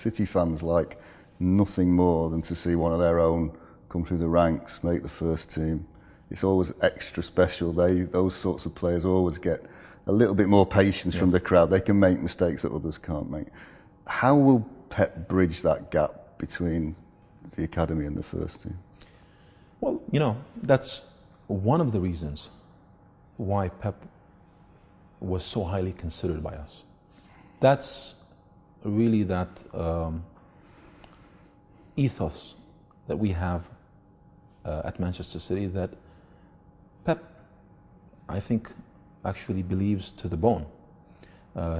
City fans like nothing more than to see one of their own come through the ranks, make the first team. It's always extra special. Those sorts of players always get a little bit more patience from the crowd. They can make mistakes that others can't make. How will Pep bridge that gap between the academy and the first team? Well, you know, that's one of the reasons why Pep was so highly considered by us. That's really that ethos that we have at Manchester City that Pep, I think, actually believes to the bone.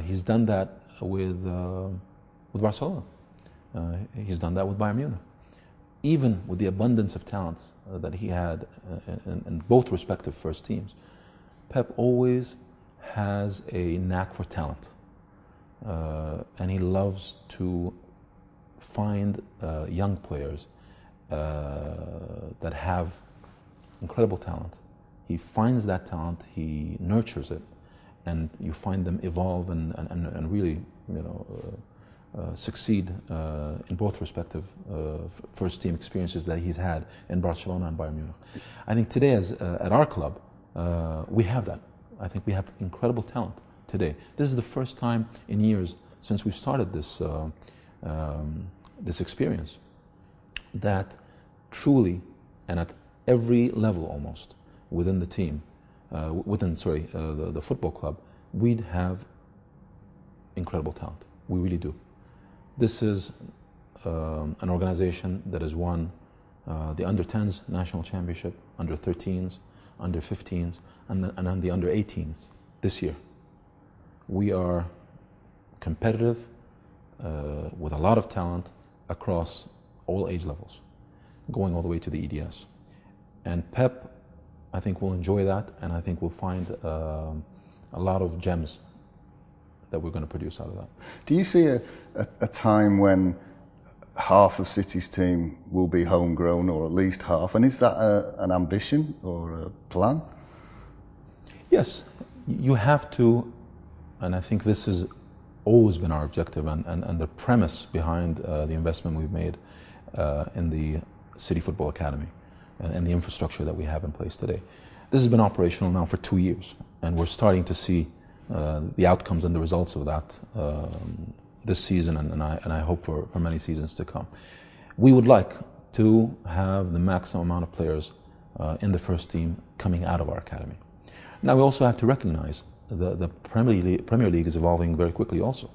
He's done that with Barcelona. He's done that with Bayern Munich. Even with the abundance of talents that he had in both respective first teams, Pep always has a knack for talent. And he loves to find young players that have incredible talent. He finds that talent, he nurtures it, and you find them evolve and really, you know, succeed in both respective first team experiences that he's had in Barcelona and Bayern Munich. I think today, at our club, we have that. I think we have incredible talent today. This is the first time in years since we've started this this experience that truly, and at every level almost within the team, the football club, we'd have incredible talent. We really do. This is an organization that has won the under-10s national championship, under-13s, under-15s, and then the under-18s this year. We are competitive with a lot of talent across all age levels, going all the way to the EDS. And Pep, I think, will enjoy that, and I think we'll find a lot of gems that we're going to produce out of that. Do you see a time when half of City's team will be homegrown, or at least half? And is that an ambition or a plan? Yes, you have to, and I think this has always been our objective and the premise behind the investment we've made in the City Football Academy and the infrastructure that we have in place today. This has been operational now for 2 years, and we're starting to see the outcomes and the results of that this season, and I hope for many seasons to come. We would like to have the maximum amount of players in the first team coming out of our academy. Now we also have to recognize the Premier League is evolving very quickly also.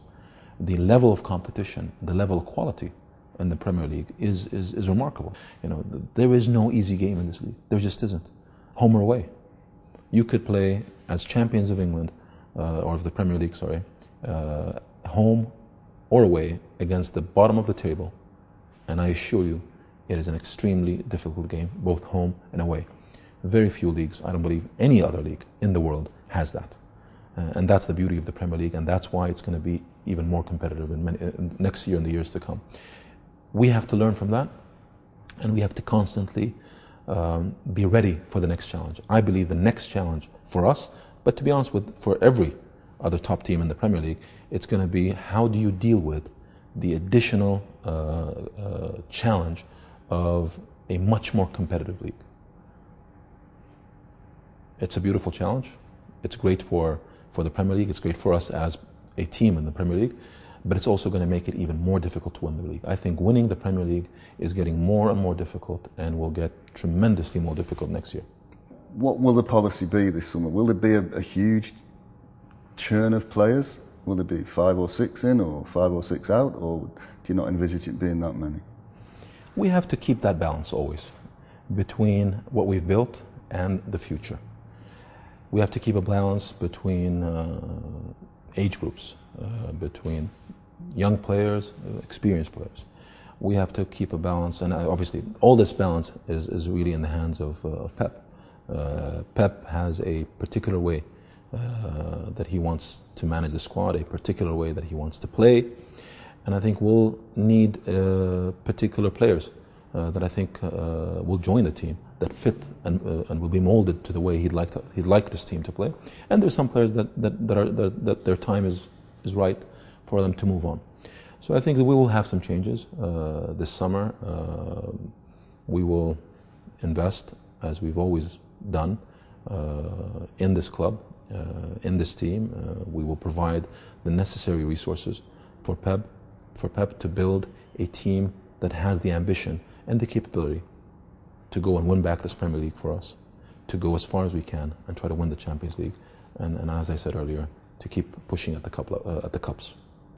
The level of competition, the level of quality in the Premier League is remarkable. You know, there is no easy game in this league. There just isn't. Home or away. You could play as champions of England, or of the Premier League, sorry, home or away against the bottom of the table, and I assure you it is an extremely difficult game, both home and away. Very few leagues, I don't believe any other league in the world has that. And that's the beauty of the Premier League, and that's why it's going to be even more competitive in next year and the years to come. We have to learn from that, and we have to constantly be ready for the next challenge. I believe the next challenge for us, but to be honest for every other top team in the Premier League, it's going to be how do you deal with the additional challenge of a much more competitive league. It's a beautiful challenge. It's great for the Premier League. It's great for us as a team in the Premier League, but it's also going to make it even more difficult to win the league. I think winning the Premier League is getting more and more difficult and will get tremendously more difficult next year. What will the policy be this summer? Will there be a huge churn of players? Will there be 5 or 6 in, or 5 or 6 out, or do you not envisage it being that many? We have to keep that balance always between what we've built and the future. We have to keep a balance between age groups, between young players, experienced players. We have to keep a balance, and obviously all this balance is really in the hands of Pep. Pep has a particular way that he wants to manage the squad, a particular way that he wants to play, and I think we'll need particular players that I think will join the team that fit and will be molded to the way he'd like this team to play. And there's some players that their time is right for them to move on. So I think that we will have some changes this summer. We will invest, as we've always done, in this club, in this team. We will provide the necessary resources for Pep to build a team that has the ambition and the capability to go and win back this Premier League for us, to go as far as we can and try to win the Champions League, and as I said earlier, to keep pushing at the cups.